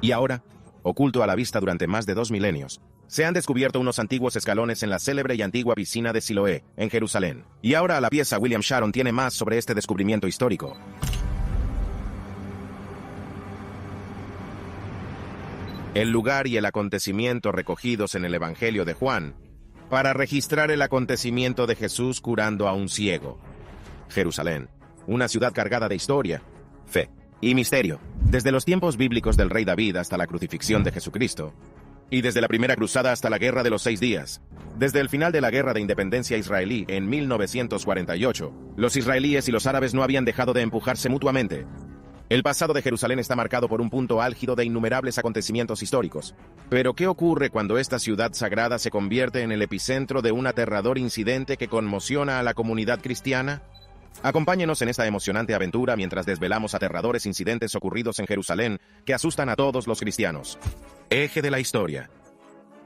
Y ahora, oculto a la vista durante más de 2 milenios, se han descubierto unos antiguos escalones en la célebre y antigua piscina de Siloé, en Jerusalén. Y ahora la pieza William Sharon tiene más sobre este descubrimiento histórico. El lugar y el acontecimiento recogidos en el Evangelio de Juan, para registrar el acontecimiento de Jesús curando a un ciego. Jerusalén, una ciudad cargada de historia, fe y misterio, desde los tiempos bíblicos del rey David hasta la crucifixión de Jesucristo, y desde la primera cruzada hasta la Guerra de los 6 días. Desde el final de la Guerra de Independencia israelí en 1948, los israelíes y los árabes no habían dejado de empujarse mutuamente. El pasado de Jerusalén está marcado por un punto álgido de innumerables acontecimientos históricos. Pero ¿qué ocurre cuando esta ciudad sagrada se convierte en el epicentro de un aterrador incidente que conmociona a la comunidad cristiana? Acompáñenos en esta emocionante aventura mientras desvelamos aterradores incidentes ocurridos en Jerusalén que asustan a todos los cristianos. Eje de la historia.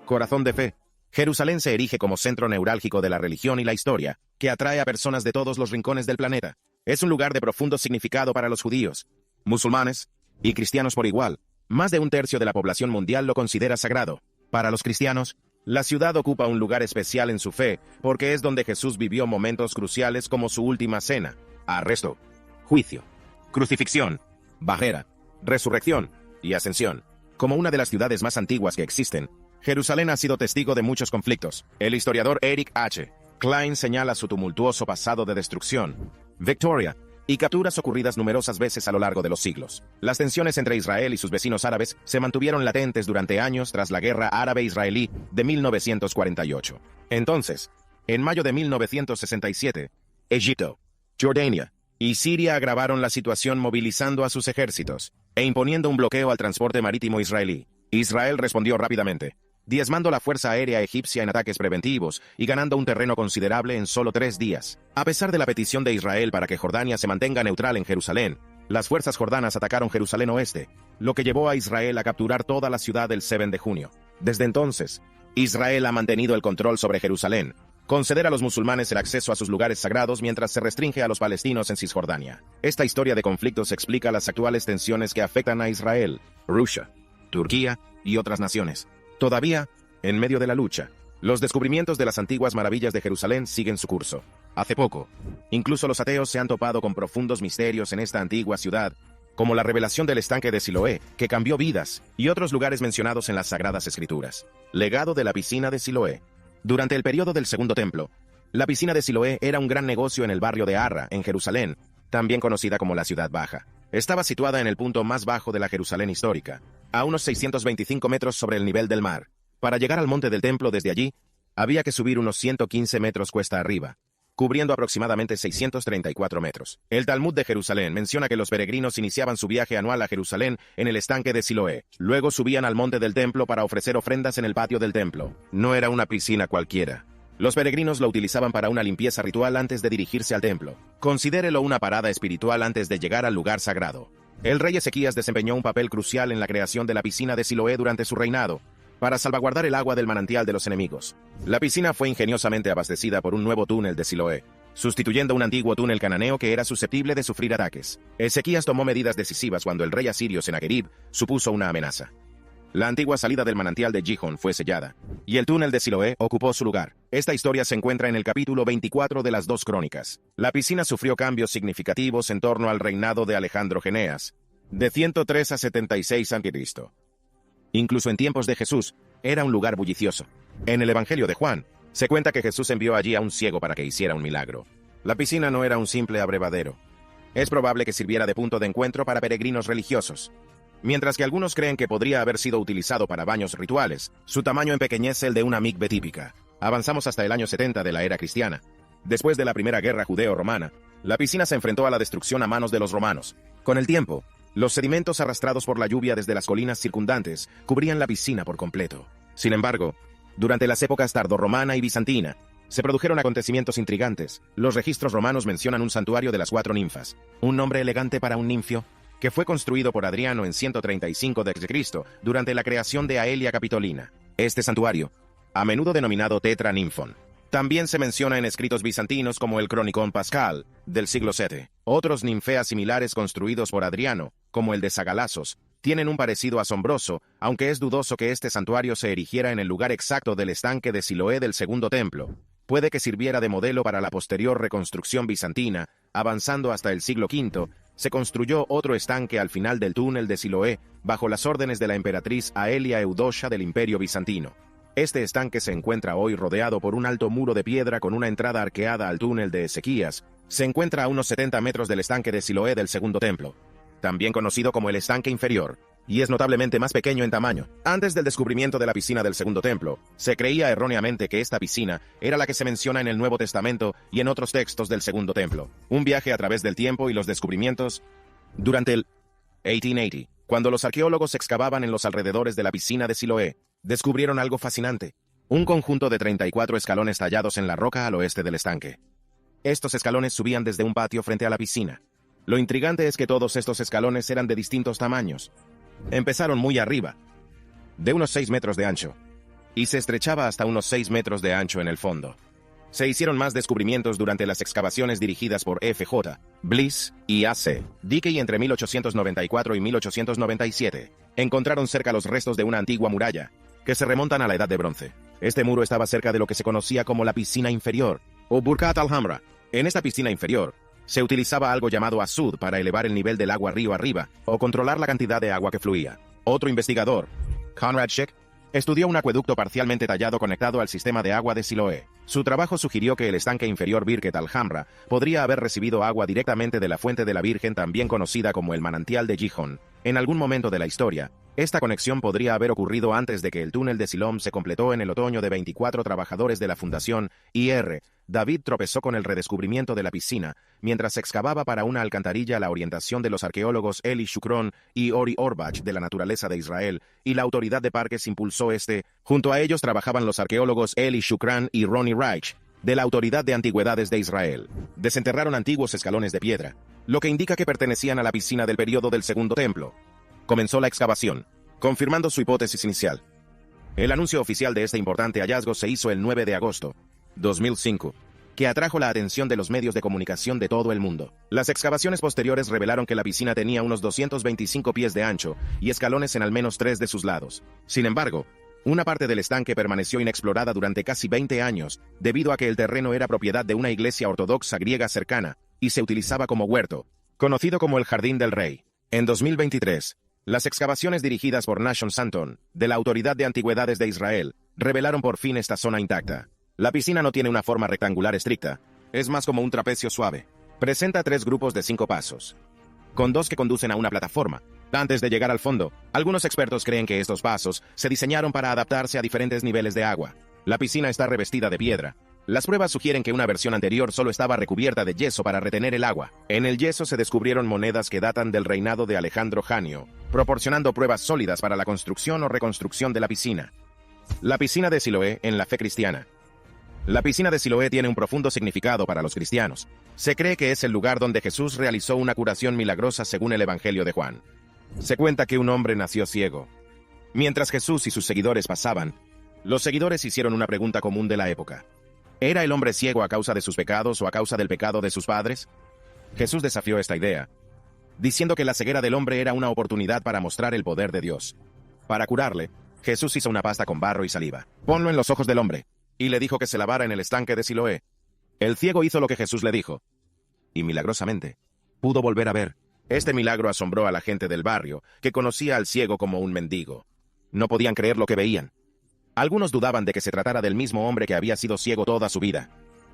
Corazón de fe. Jerusalén se erige como centro neurálgico de la religión y la historia, que atrae a personas de todos los rincones del planeta. Es un lugar de profundo significado para los judíos, musulmanes y cristianos por igual. Más de un tercio de la población mundial lo considera sagrado. Para los cristianos, la ciudad ocupa un lugar especial en su fe, porque es donde Jesús vivió momentos cruciales como su última cena, arresto, juicio, crucifixión, bajera, resurrección y ascensión. Como una de las ciudades más antiguas que existen, Jerusalén ha sido testigo de muchos conflictos. El historiador Eric H. Klein señala su tumultuoso pasado de destrucción, victoria y capturas ocurridas numerosas veces a lo largo de los siglos. Las tensiones entre Israel y sus vecinos árabes se mantuvieron latentes durante años tras la Guerra Árabe-Israelí de 1948. Entonces, en mayo de 1967, Egipto, Jordania y Siria agravaron la situación movilizando a sus ejércitos e imponiendo un bloqueo al transporte marítimo israelí. Israel respondió rápidamente, diezmando la fuerza aérea egipcia en ataques preventivos y ganando un terreno considerable en solo 3 días. A pesar de la petición de Israel para que Jordania se mantenga neutral en Jerusalén, las fuerzas jordanas atacaron Jerusalén Oeste, lo que llevó a Israel a capturar toda la ciudad el 7 de junio. Desde entonces, Israel ha mantenido el control sobre Jerusalén, conceder a los musulmanes el acceso a sus lugares sagrados mientras se restringe a los palestinos en Cisjordania. Esta historia de conflictos explica las actuales tensiones que afectan a Israel, Rusia, Turquía y otras naciones. Todavía, en medio de la lucha, los descubrimientos de las antiguas maravillas de Jerusalén siguen su curso. Hace poco, incluso los ateos se han topado con profundos misterios en esta antigua ciudad, como la revelación del estanque de Siloé, que cambió vidas, y otros lugares mencionados en las Sagradas Escrituras. Legado de la piscina de Siloé. Durante el periodo del Segundo Templo, la piscina de Siloé era un gran negocio en el barrio de Arra, en Jerusalén, también conocida como la Ciudad Baja. Estaba situada en el punto más bajo de la Jerusalén histórica, a unos 625 metros sobre el nivel del mar. Para llegar al monte del templo desde allí, había que subir unos 115 metros cuesta arriba, cubriendo aproximadamente 634 metros. El Talmud de Jerusalén menciona que los peregrinos iniciaban su viaje anual a Jerusalén en el estanque de Siloé. Luego subían al monte del templo para ofrecer ofrendas en el patio del templo. No era una piscina cualquiera. Los peregrinos lo utilizaban para una limpieza ritual antes de dirigirse al templo. Considérelo una parada espiritual antes de llegar al lugar sagrado. El rey Ezequías desempeñó un papel crucial en la creación de la piscina de Siloé durante su reinado, para salvaguardar el agua del manantial de los enemigos. La piscina fue ingeniosamente abastecida por un nuevo túnel de Siloé, sustituyendo un antiguo túnel cananeo que era susceptible de sufrir ataques. Ezequías tomó medidas decisivas cuando el rey asirio Senaquerib supuso una amenaza. La antigua salida del manantial de Gihón fue sellada, y el túnel de Siloé ocupó su lugar. Esta historia se encuentra en el capítulo 24 de las 2 Crónicas. La piscina sufrió cambios significativos en torno al reinado de Alejandro Geneas, de 103 a 76 a.C. Incluso en tiempos de Jesús, era un lugar bullicioso. En el Evangelio de Juan, se cuenta que Jesús envió allí a un ciego para que hiciera un milagro. La piscina no era un simple abrevadero. Es probable que sirviera de punto de encuentro para peregrinos religiosos. Mientras que algunos creen que podría haber sido utilizado para baños rituales, su tamaño empequeñece el de una mikve típica. Avanzamos hasta el año 70 de la era cristiana. Después de la Primera Guerra Judeo-Romana, la piscina se enfrentó a la destrucción a manos de los romanos. Con el tiempo, los sedimentos arrastrados por la lluvia desde las colinas circundantes cubrían la piscina por completo. Sin embargo, durante las épocas tardorromana y bizantina, se produjeron acontecimientos intrigantes. Los registros romanos mencionan un santuario de las 4 ninfas, un nombre elegante para un ninfio, que fue construido por Adriano en 135 d.C. durante la creación de Aelia Capitolina. Este santuario, a menudo denominado Tetra Ninfon, también se menciona en escritos bizantinos como el Cronicón Pascal, del siglo VII. Otros ninfeas similares construidos por Adriano, como el de Sagalasos, tienen un parecido asombroso, aunque es dudoso que este santuario se erigiera en el lugar exacto del estanque de Siloé del Segundo Templo. Puede que sirviera de modelo para la posterior reconstrucción bizantina. Avanzando hasta el siglo V, se construyó otro estanque al final del túnel de Siloé, bajo las órdenes de la emperatriz Aelia Eudoxia del Imperio Bizantino. Este estanque se encuentra hoy rodeado por un alto muro de piedra con una entrada arqueada al túnel de Ezequías. Se encuentra a unos 70 metros del estanque de Siloé del Segundo Templo, también conocido como el estanque inferior, y es notablemente más pequeño en tamaño. Antes del descubrimiento de la piscina del Segundo Templo, se creía erróneamente que esta piscina era la que se menciona en el Nuevo Testamento y en otros textos del Segundo Templo. Un viaje a través del tiempo y los descubrimientos. Durante el 1880, cuando los arqueólogos excavaban en los alrededores de la piscina de Siloé, descubrieron algo fascinante: un conjunto de 34 escalones tallados en la roca al oeste del estanque. Estos escalones subían desde un patio frente a la piscina. Lo intrigante es que todos estos escalones eran de distintos tamaños. Empezaron muy arriba, de unos 6 metros de ancho, y se estrechaba hasta unos 6 metros de ancho en el fondo. Se hicieron más descubrimientos durante las excavaciones dirigidas por F.J. Bliss y A.C. Dickey entre 1894 y 1897. Encontraron cerca los restos de una antigua muralla, que se remontan a la Edad de Bronce. Este muro estaba cerca de lo que se conocía como la piscina inferior, o Burkat al-Hamra. En esta piscina inferior, se utilizaba algo llamado azud para elevar el nivel del agua río arriba, o controlar la cantidad de agua que fluía. Otro investigador, Conrad Schick, estudió un acueducto parcialmente tallado conectado al sistema de agua de Siloé. Su trabajo sugirió que el estanque inferior Birket al-Hamra podría haber recibido agua directamente de la fuente de la Virgen, también conocida como el manantial de Gijón. En algún momento de la historia, esta conexión podría haber ocurrido antes de que el túnel de Siloam se completó en el otoño de 24 trabajadores de la Fundación I.R. David tropezó con el redescubrimiento de la piscina mientras excavaba para una alcantarilla a la orientación de los arqueólogos Eli Shukron y Ori Orbach de la Naturaleza de Israel, y la autoridad de parques impulsó este. Junto a ellos trabajaban los arqueólogos Eli Shukran y Ronnie Reich de la Autoridad de Antigüedades de Israel. Desenterraron antiguos escalones de piedra, lo que indica que pertenecían a la piscina del período del Segundo Templo. Comenzó la excavación, confirmando su hipótesis inicial. El anuncio oficial de este importante hallazgo se hizo el 9 de agosto, 2005, que atrajo la atención de los medios de comunicación de todo el mundo. Las excavaciones posteriores revelaron que la piscina tenía unos 225 pies de ancho y escalones en al menos 3 de sus lados. Sin embargo, una parte del estanque permaneció inexplorada durante casi 20 años, debido a que el terreno era propiedad de una iglesia ortodoxa griega cercana, y se utilizaba como huerto, conocido como el Jardín del Rey. En 2023, las excavaciones dirigidas por Nashon Santon, de la Autoridad de Antigüedades de Israel, revelaron por fin esta zona intacta. La piscina no tiene una forma rectangular estricta, es más como un trapecio suave. Presenta 3 grupos de 5 pasos, con 2 que conducen a una plataforma. Antes de llegar al fondo, algunos expertos creen que estos pasos se diseñaron para adaptarse a diferentes niveles de agua. La piscina está revestida de piedra. Las pruebas sugieren que una versión anterior solo estaba recubierta de yeso para retener el agua. En el yeso se descubrieron monedas que datan del reinado de Alejandro Janio, proporcionando pruebas sólidas para la construcción o reconstrucción de la piscina. La piscina de Siloé en la fe cristiana. La piscina de Siloé tiene un profundo significado para los cristianos. Se cree que es el lugar donde Jesús realizó una curación milagrosa según el Evangelio de Juan. Se cuenta que un hombre nació ciego. Mientras Jesús y sus seguidores pasaban, los seguidores hicieron una pregunta común de la época. ¿Era el hombre ciego a causa de sus pecados o a causa del pecado de sus padres? Jesús desafió esta idea, diciendo que la ceguera del hombre era una oportunidad para mostrar el poder de Dios. Para curarle, Jesús hizo una pasta con barro y saliva. Ponlo en los ojos del hombre, y le dijo que se lavara en el estanque de Siloé. El ciego hizo lo que Jesús le dijo, y milagrosamente pudo volver a ver. Este milagro asombró a la gente del barrio, que conocía al ciego como un mendigo. No podían creer lo que veían. Algunos dudaban de que se tratara del mismo hombre que había sido ciego toda su vida.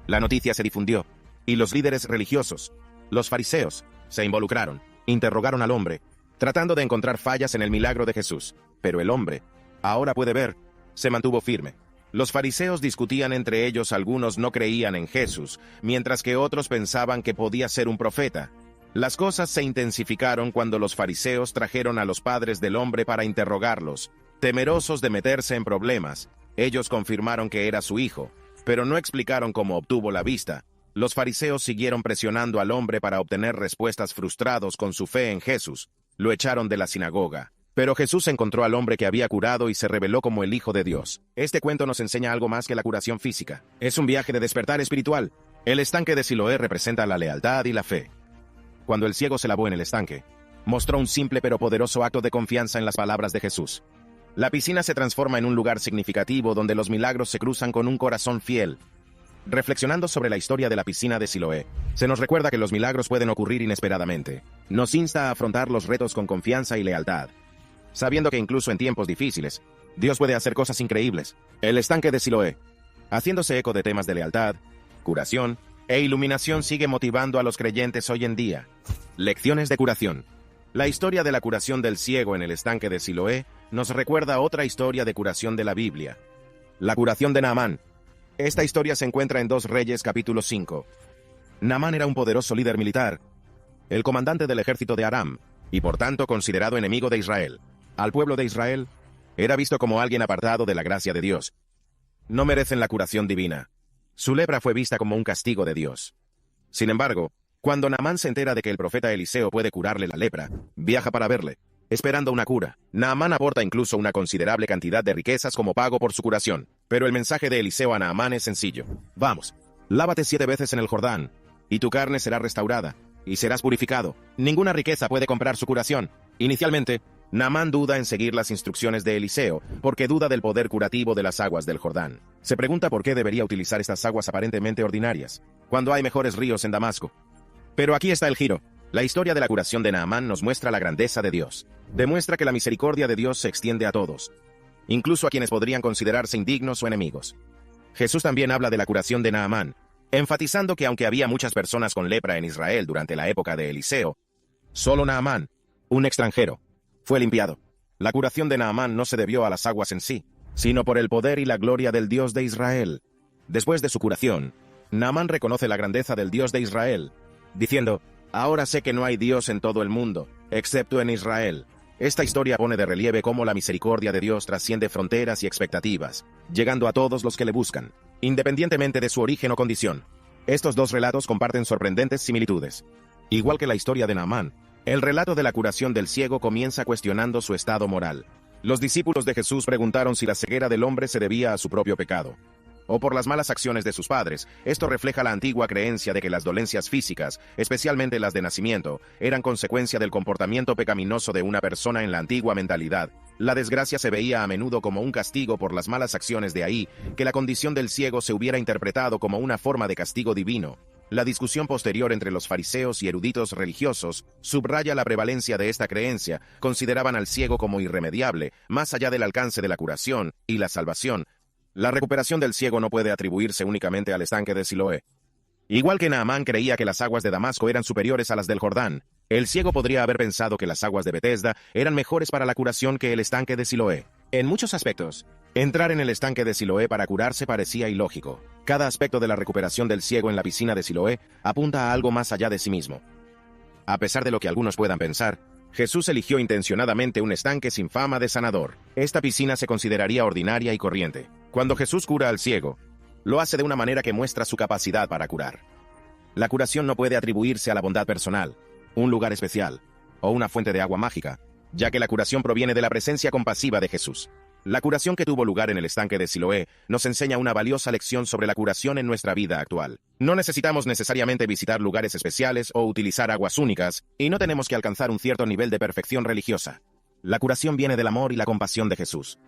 La noticia se difundió, y los líderes religiosos, los fariseos, se involucraron, interrogaron al hombre, tratando de encontrar fallas en el milagro de Jesús. Pero el hombre, ahora puede ver, se mantuvo firme. Los fariseos discutían entre ellos, algunos no creían en Jesús, mientras que otros pensaban que podía ser un profeta. Las cosas se intensificaron cuando los fariseos trajeron a los padres del hombre para interrogarlos. Temerosos de meterse en problemas, ellos confirmaron que era su hijo, pero no explicaron cómo obtuvo la vista. Los fariseos siguieron presionando al hombre para obtener respuestas, frustrados con su fe en Jesús. Lo echaron de la sinagoga. Pero Jesús encontró al hombre que había curado y se reveló como el Hijo de Dios. Este cuento nos enseña algo más que la curación física. Es un viaje de despertar espiritual. El estanque de Siloé representa la lealtad y la fe. Cuando el ciego se lavó en el estanque, mostró un simple pero poderoso acto de confianza en las palabras de Jesús. La piscina se transforma en un lugar significativo donde los milagros se cruzan con un corazón fiel. Reflexionando sobre la historia de la piscina de Siloé, se nos recuerda que los milagros pueden ocurrir inesperadamente. Nos insta a afrontar los retos con confianza y lealtad, sabiendo que incluso en tiempos difíciles, Dios puede hacer cosas increíbles. El estanque de Siloé, haciéndose eco de temas de lealtad, curación e iluminación, sigue motivando a los creyentes hoy en día. Lecciones de curación. La historia de la curación del ciego en el estanque de Siloé nos recuerda otra historia de curación de la Biblia. La curación de Naamán. Esta historia se encuentra en 2 Reyes capítulo 5. Naamán era un poderoso líder militar, el comandante del ejército de Aram, y por tanto considerado enemigo de Israel. Al pueblo de Israel, era visto como alguien apartado de la gracia de Dios. No merecen la curación divina. Su lepra fue vista como un castigo de Dios. Sin embargo, cuando Naamán se entera de que el profeta Eliseo puede curarle la lepra, viaja para verle, esperando una cura. Naamán aporta incluso una considerable cantidad de riquezas como pago por su curación. Pero el mensaje de Eliseo a Naamán es sencillo. Vamos, lávate 7 veces en el Jordán, y tu carne será restaurada, y serás purificado. Ninguna riqueza puede comprar su curación. Inicialmente, Naamán duda en seguir las instrucciones de Eliseo, porque duda del poder curativo de las aguas del Jordán. Se pregunta por qué debería utilizar estas aguas aparentemente ordinarias, cuando hay mejores ríos en Damasco. Pero aquí está el giro. La historia de la curación de Naamán nos muestra la grandeza de Dios. Demuestra que la misericordia de Dios se extiende a todos, incluso a quienes podrían considerarse indignos o enemigos. Jesús también habla de la curación de Naamán, enfatizando que aunque había muchas personas con lepra en Israel durante la época de Eliseo, solo Naamán, un extranjero, fue limpiado. La curación de Naamán no se debió a las aguas en sí, sino por el poder y la gloria del Dios de Israel. Después de su curación, Naamán reconoce la grandeza del Dios de Israel, diciendo: «Ahora sé que no hay Dios en todo el mundo, excepto en Israel». Esta historia pone de relieve cómo la misericordia de Dios trasciende fronteras y expectativas, llegando a todos los que le buscan, independientemente de su origen o condición. Estos 2 relatos comparten sorprendentes similitudes. Igual que la historia de Naamán, el relato de la curación del ciego comienza cuestionando su estado moral. Los discípulos de Jesús preguntaron si la ceguera del hombre se debía a su propio pecado, o por las malas acciones de sus padres. Esto refleja la antigua creencia de que las dolencias físicas, especialmente las de nacimiento, eran consecuencia del comportamiento pecaminoso de una persona en la antigua mentalidad. La desgracia se veía a menudo como un castigo por las malas acciones, de ahí que la condición del ciego se hubiera interpretado como una forma de castigo divino. La discusión posterior entre los fariseos y eruditos religiosos subraya la prevalencia de esta creencia. Consideraban al ciego como irremediable, más allá del alcance de la curación y la salvación. La recuperación del ciego no puede atribuirse únicamente al estanque de Siloé. Igual que Naamán creía que las aguas de Damasco eran superiores a las del Jordán, el ciego podría haber pensado que las aguas de Betesda eran mejores para la curación que el estanque de Siloé. En muchos aspectos, entrar en el estanque de Siloé para curarse parecía ilógico. Cada aspecto de la recuperación del ciego en la piscina de Siloé apunta a algo más allá de sí mismo. A pesar de lo que algunos puedan pensar, Jesús eligió intencionadamente un estanque sin fama de sanador. Esta piscina se consideraría ordinaria y corriente. Cuando Jesús cura al ciego, lo hace de una manera que muestra su capacidad para curar. La curación no puede atribuirse a la bondad personal, un lugar especial, o una fuente de agua mágica, ya que la curación proviene de la presencia compasiva de Jesús. La curación que tuvo lugar en el estanque de Siloé nos enseña una valiosa lección sobre la curación en nuestra vida actual. No necesitamos necesariamente visitar lugares especiales o utilizar aguas únicas, y no tenemos que alcanzar un cierto nivel de perfección religiosa. La curación viene del amor y la compasión de Jesús.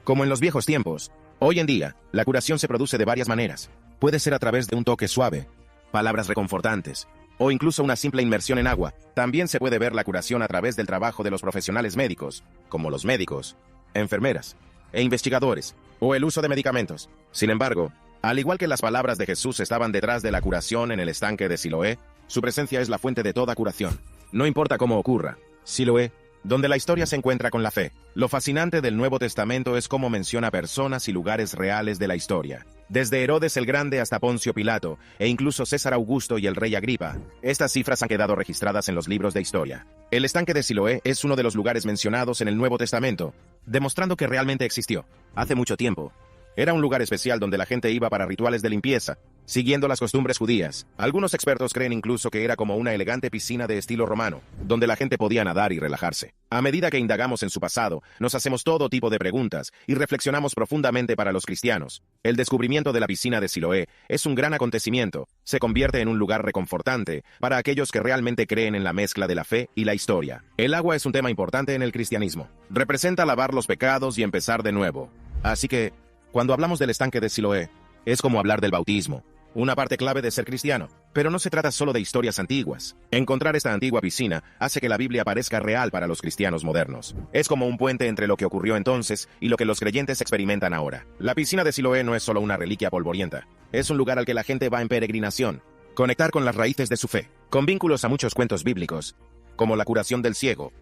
Como en los viejos tiempos, hoy en día, la curación se produce de varias maneras. Puede ser a través de un toque suave, palabras reconfortantes, o incluso una simple inmersión en agua. También se puede ver la curación a través del trabajo de los profesionales médicos, como los médicos, enfermeras e investigadores, o el uso de medicamentos. Sin embargo, al igual que las palabras de Jesús estaban detrás de la curación en el estanque de Siloé, su presencia es la fuente de toda curación. No importa cómo ocurra, Siloé, donde la historia se encuentra con la fe. Lo fascinante del Nuevo Testamento es cómo menciona personas y lugares reales de la historia. Desde Herodes el Grande hasta Poncio Pilato, e incluso César Augusto y el rey Agripa. Estas cifras han quedado registradas en los libros de historia. El estanque de Siloé es uno de los lugares mencionados en el Nuevo Testamento, demostrando que realmente existió. Hace mucho tiempo, era un lugar especial donde la gente iba para rituales de limpieza, siguiendo las costumbres judías. Algunos expertos creen incluso que era como una elegante piscina de estilo romano, donde la gente podía nadar y relajarse. A medida que indagamos en su pasado, nos hacemos todo tipo de preguntas y reflexionamos profundamente. Para los cristianos, el descubrimiento de la piscina de Siloé es un gran acontecimiento. Se convierte en un lugar reconfortante para aquellos que realmente creen en la mezcla de la fe y la historia. El agua es un tema importante en el cristianismo. Representa lavar los pecados y empezar de nuevo. Así que, cuando hablamos del estanque de Siloé, es como hablar del bautismo, una parte clave de ser cristiano. Pero no se trata solo de historias antiguas. Encontrar esta antigua piscina hace que la Biblia parezca real para los cristianos modernos. Es como un puente entre lo que ocurrió entonces y lo que los creyentes experimentan ahora. La piscina de Siloé no es solo una reliquia polvorienta. Es un lugar al que la gente va en peregrinación. Conectar con las raíces de su fe, con vínculos a muchos cuentos bíblicos, como la curación del ciego.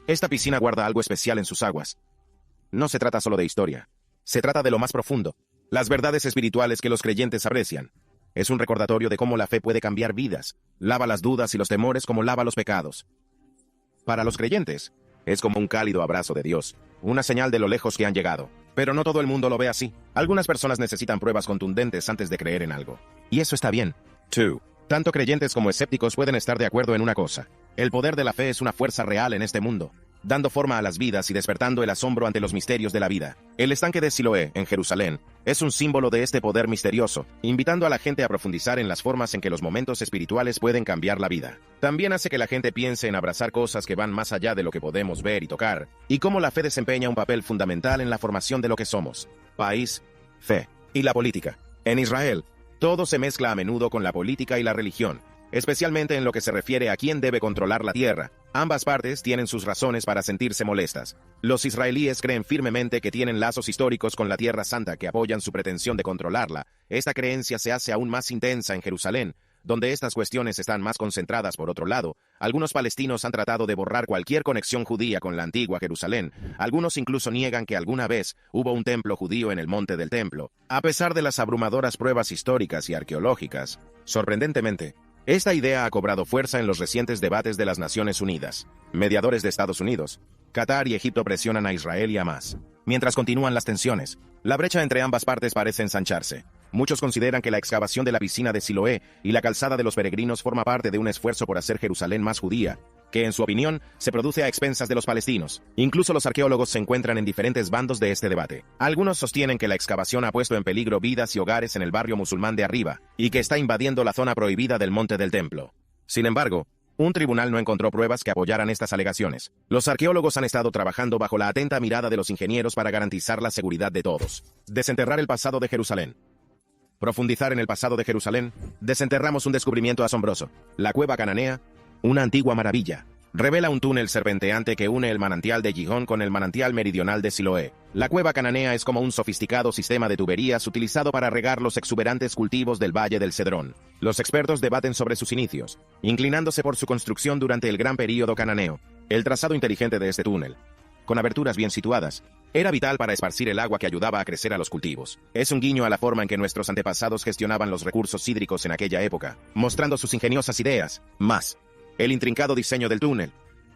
Esta piscina guarda algo especial en sus aguas. No se trata solo de historia. Se trata de lo más profundo, las verdades espirituales que los creyentes aprecian. Es un recordatorio de cómo la fe puede cambiar vidas, lava las dudas y los temores como lava los pecados. Para los creyentes, es como un cálido abrazo de Dios, una señal de lo lejos que han llegado. Pero no todo el mundo lo ve así. Algunas personas necesitan pruebas contundentes antes de creer en algo. Y eso está bien. 2. Tanto creyentes como escépticos pueden estar de acuerdo en una cosa. El poder de la fe es una fuerza real en este mundo, dando forma a las vidas y despertando el asombro ante los misterios de la vida. El estanque de Siloé, en Jerusalén, es un símbolo de este poder misterioso, invitando a la gente a profundizar en las formas en que los momentos espirituales pueden cambiar la vida. También hace que la gente piense en abrazar cosas que van más allá de lo que podemos ver y tocar, y cómo la fe desempeña un papel fundamental en la formación de lo que somos: país, fe y la política. En Israel, todo se mezcla a menudo con la política y la religión, especialmente en lo que se refiere a quién debe controlar la tierra. Ambas partes tienen sus razones para sentirse molestas. Los israelíes creen firmemente que tienen lazos históricos con la Tierra Santa que apoyan su pretensión de controlarla. Esta creencia se hace aún más intensa en Jerusalén, donde estas cuestiones están más concentradas. Por otro lado, algunos palestinos han tratado de borrar cualquier conexión judía con la antigua Jerusalén. Algunos incluso niegan que alguna vez hubo un templo judío en el Monte del Templo. A pesar de las abrumadoras pruebas históricas y arqueológicas, sorprendentemente, esta idea ha cobrado fuerza en los recientes debates de las Naciones Unidas. Mediadores de Estados Unidos, Qatar y Egipto presionan a Israel y Hamás. Mientras continúan las tensiones, la brecha entre ambas partes parece ensancharse. Muchos consideran que la excavación de la piscina de Siloé y la calzada de los peregrinos forma parte de un esfuerzo por hacer Jerusalén más judía, que en su opinión se produce a expensas de los palestinos. Incluso los arqueólogos se encuentran en diferentes bandos de este debate. Algunos sostienen que la excavación ha puesto en peligro vidas y hogares en el barrio musulmán de arriba, y que está invadiendo la zona prohibida del Monte del Templo. Sin embargo, un tribunal no encontró pruebas que apoyaran estas alegaciones. Los arqueólogos han estado trabajando bajo la atenta mirada de los ingenieros para garantizar la seguridad de todos. Desenterrar el pasado de Jerusalén. Profundizar en el pasado de Jerusalén, desenterramos un descubrimiento asombroso. La cueva cananea, una antigua maravilla, revela un túnel serpenteante que une el manantial de Gihón con el manantial meridional de Siloé. La cueva cananea es como un sofisticado sistema de tuberías utilizado para regar los exuberantes cultivos del Valle del Cedrón. Los expertos debaten sobre sus inicios, inclinándose por su construcción durante el gran período cananeo. El trazado inteligente de este túnel, con aberturas bien situadas, era vital para esparcir el agua que ayudaba a crecer a los cultivos. Es un guiño a la forma en que nuestros antepasados gestionaban los recursos hídricos en aquella época, mostrando sus ingeniosas ideas. Más, el intrincado diseño del túnel,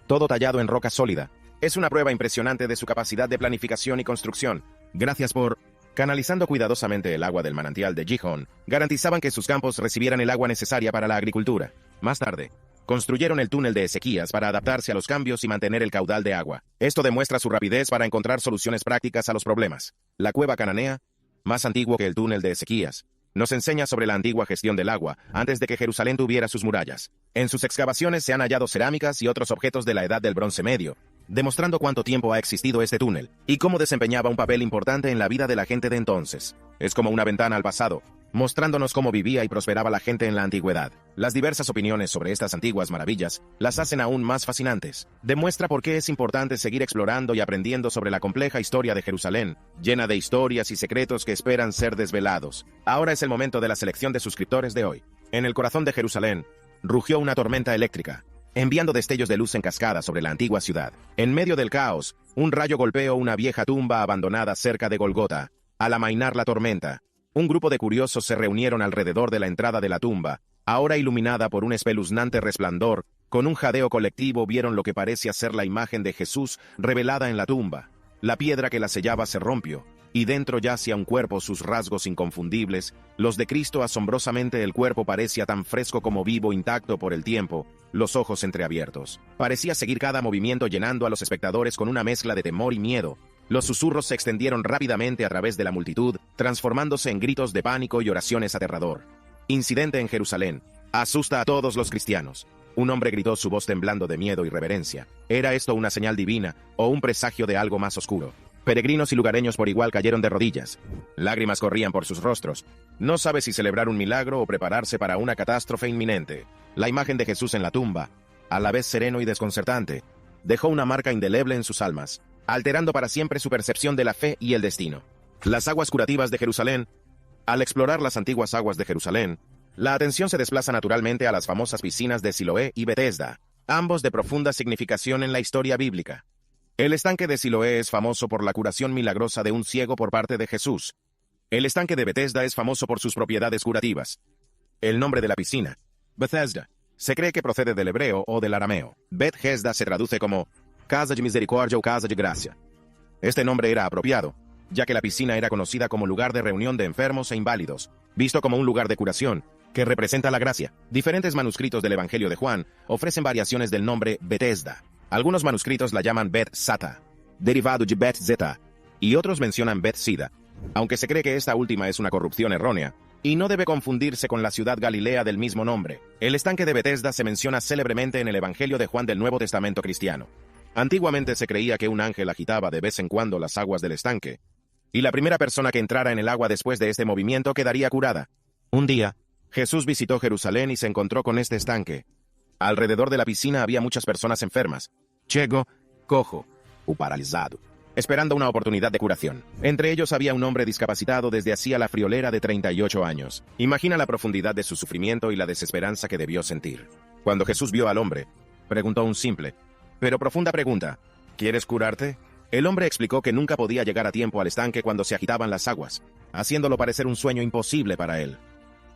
todo tallado en roca sólida, es una prueba impresionante de su capacidad de planificación y construcción. Gracias por canalizando cuidadosamente el agua del manantial de Gihón, garantizaban que sus campos recibieran el agua necesaria para la agricultura. Más tarde, construyeron el túnel de Ezequías para adaptarse a los cambios y mantener el caudal de agua. Esto demuestra su rapidez para encontrar soluciones prácticas a los problemas. La cueva cananea, más antiguo que el túnel de Ezequías, nos enseña sobre la antigua gestión del agua antes de que Jerusalén tuviera sus murallas. En sus excavaciones se han hallado cerámicas y otros objetos de la Edad del Bronce Medio, demostrando cuánto tiempo ha existido este túnel y cómo desempeñaba un papel importante en la vida de la gente de entonces. Es como una ventana al pasado, mostrándonos cómo vivía y prosperaba la gente en la antigüedad. Las diversas opiniones sobre estas antiguas maravillas las hacen aún más fascinantes. Demuestra por qué es importante seguir explorando y aprendiendo sobre la compleja historia de Jerusalén, llena de historias y secretos que esperan ser desvelados. Ahora es el momento de la selección de suscriptores de hoy. En el corazón de Jerusalén, rugió una tormenta eléctrica, enviando destellos de luz en cascada sobre la antigua ciudad. En medio del caos, un rayo golpeó una vieja tumba abandonada cerca de Golgota. Al amainar la tormenta, un grupo de curiosos se reunieron alrededor de la entrada de la tumba, ahora iluminada por un espeluznante resplandor. Con un jadeo colectivo vieron lo que parecía ser la imagen de Jesús revelada en la tumba. La piedra que la sellaba se rompió, y dentro yacía un cuerpo, sus rasgos inconfundibles, los de Cristo asombrosamente. El cuerpo parecía tan fresco como vivo, intacto por el tiempo, los ojos entreabiertos. Parecía seguir cada movimiento, llenando a los espectadores con una mezcla de temor y miedo. Los susurros se extendieron rápidamente a través de la multitud, transformándose en gritos de pánico y oraciones aterrador. Incidente en Jerusalén. Asusta a todos los cristianos. Un hombre gritó, su voz temblando de miedo y reverencia. ¿Era esto una señal divina o un presagio de algo más oscuro? Peregrinos y lugareños por igual cayeron de rodillas. Lágrimas corrían por sus rostros. No sabe si celebrar un milagro o prepararse para una catástrofe inminente. La imagen de Jesús en la tumba, a la vez sereno y desconcertante, dejó una marca indeleble en sus almas, alterando para siempre su percepción de la fe y el destino. Las aguas curativas de Jerusalén. Al explorar las antiguas aguas de Jerusalén, la atención se desplaza naturalmente a las famosas piscinas de Siloé y Betesda, ambos de profunda significación en la historia bíblica. El estanque de Siloé es famoso por la curación milagrosa de un ciego por parte de Jesús. El estanque de Betesda es famoso por sus propiedades curativas. El nombre de la piscina, Bethesda, se cree que procede del hebreo o del arameo. Bethesda se traduce como casa de misericordia o casa de gracia. Este nombre era apropiado, ya que la piscina era conocida como lugar de reunión de enfermos e inválidos, visto como un lugar de curación, que representa la gracia. Diferentes manuscritos del Evangelio de Juan ofrecen variaciones del nombre Betesda. Algunos manuscritos la llaman Bet-Sata, derivado de Bet-Zeta, y otros mencionan Bet-Sida, aunque se cree que esta última es una corrupción errónea, y no debe confundirse con la ciudad galilea del mismo nombre. El estanque de Betesda se menciona célebremente en el Evangelio de Juan del Nuevo Testamento cristiano. Antiguamente se creía que un ángel agitaba de vez en cuando las aguas del estanque, y la primera persona que entrara en el agua después de este movimiento quedaría curada. Un día, Jesús visitó Jerusalén y se encontró con este estanque. Alrededor de la piscina había muchas personas enfermas, ciego, cojo o paralizado, esperando una oportunidad de curación. Entre ellos había un hombre discapacitado desde hacía la friolera de 38 años. Imagina la profundidad de su sufrimiento y la desesperanza que debió sentir. Cuando Jesús vio al hombre, preguntó un simple, pero profunda pregunta: ¿quieres curarte? El hombre explicó que nunca podía llegar a tiempo al estanque cuando se agitaban las aguas, haciéndolo parecer un sueño imposible para él.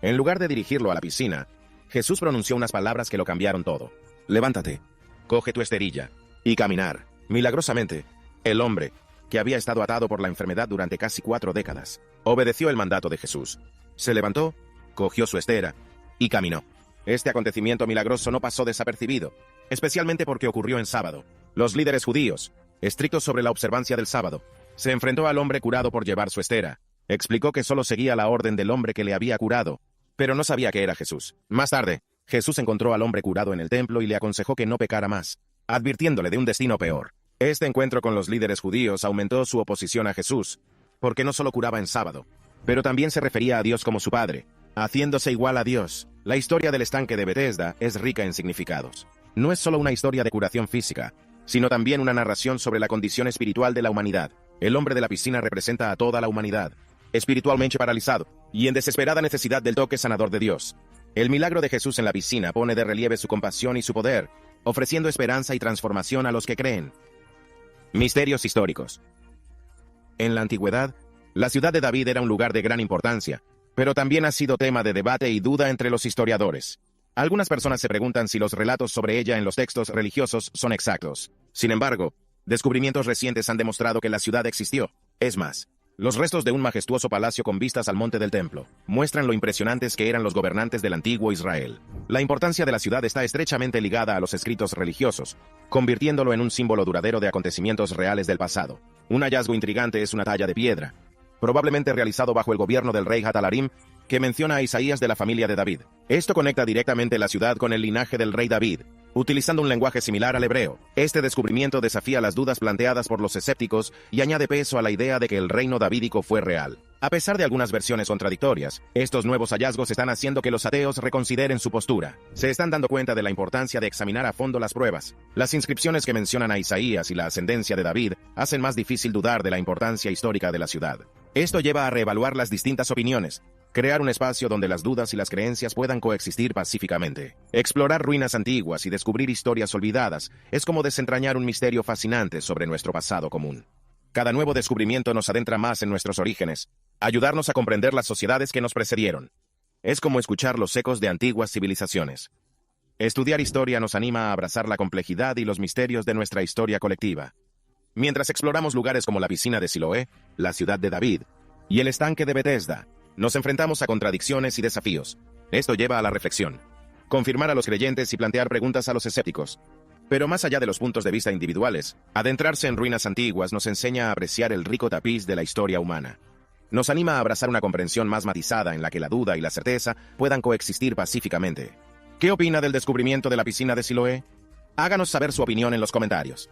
En lugar de dirigirlo a la piscina, Jesús pronunció unas palabras que lo cambiaron todo. Levántate, coge tu esterilla y caminar. Milagrosamente, el hombre, que había estado atado por la enfermedad durante casi 4 décadas, obedeció el mandato de Jesús. Se levantó, cogió su estera y caminó. Este acontecimiento milagroso no pasó desapercibido, especialmente porque ocurrió en sábado. Los líderes judíos, estrictos sobre la observancia del sábado, se enfrentó al hombre curado por llevar su estera. Explicó que solo seguía la orden del hombre que le había curado, pero no sabía que era Jesús. Más tarde, Jesús encontró al hombre curado en el templo y le aconsejó que no pecara más, advirtiéndole de un destino peor. Este encuentro con los líderes judíos aumentó su oposición a Jesús, porque no solo curaba en sábado, pero también se refería a Dios como su Padre, haciéndose igual a Dios. La historia del estanque de Betesda es rica en significados. No es solo una historia de curación física, sino también una narración sobre la condición espiritual de la humanidad. El hombre de la piscina representa a toda la humanidad, espiritualmente paralizado y en desesperada necesidad del toque sanador de Dios. El milagro de Jesús en la piscina pone de relieve su compasión y su poder, ofreciendo esperanza y transformación a los que creen. Misterios históricos. En la antigüedad, la ciudad de David era un lugar de gran importancia, pero también ha sido tema de debate y duda entre los historiadores. Algunas personas se preguntan si los relatos sobre ella en los textos religiosos son exactos. Sin embargo, descubrimientos recientes han demostrado que la ciudad existió. Es más, los restos de un majestuoso palacio con vistas al monte del templo muestran lo impresionantes que eran los gobernantes del antiguo Israel. La importancia de la ciudad está estrechamente ligada a los escritos religiosos, convirtiéndolo en un símbolo duradero de acontecimientos reales del pasado. Un hallazgo intrigante es una talla de piedra, probablemente realizado bajo el gobierno del rey Hatalarim, que menciona a Isaías de la familia de David. Esto conecta directamente la ciudad con el linaje del rey David, utilizando un lenguaje similar al hebreo. Este descubrimiento desafía las dudas planteadas por los escépticos y añade peso a la idea de que el reino davídico fue real. A pesar de algunas versiones contradictorias, estos nuevos hallazgos están haciendo que los ateos reconsideren su postura. Se están dando cuenta de la importancia de examinar a fondo las pruebas. Las inscripciones que mencionan a Isaías y la ascendencia de David hacen más difícil dudar de la importancia histórica de la ciudad. Esto lleva a reevaluar las distintas opiniones, crear un espacio donde las dudas y las creencias puedan coexistir pacíficamente. Explorar ruinas antiguas y descubrir historias olvidadas es como desentrañar un misterio fascinante sobre nuestro pasado común. Cada nuevo descubrimiento nos adentra más en nuestros orígenes, ayudarnos a comprender las sociedades que nos precedieron. Es como escuchar los ecos de antiguas civilizaciones. Estudiar historia nos anima a abrazar la complejidad y los misterios de nuestra historia colectiva. Mientras exploramos lugares como la piscina de Siloé, la ciudad de David y el estanque de Bethesda, nos enfrentamos a contradicciones y desafíos. Esto lleva a la reflexión, confirmar a los creyentes y plantear preguntas a los escépticos. Pero más allá de los puntos de vista individuales, adentrarse en ruinas antiguas nos enseña a apreciar el rico tapiz de la historia humana. Nos anima a abrazar una comprensión más matizada en la que la duda y la certeza puedan coexistir pacíficamente. ¿Qué opina del descubrimiento de la piscina de Siloé? Háganos saber su opinión en los comentarios.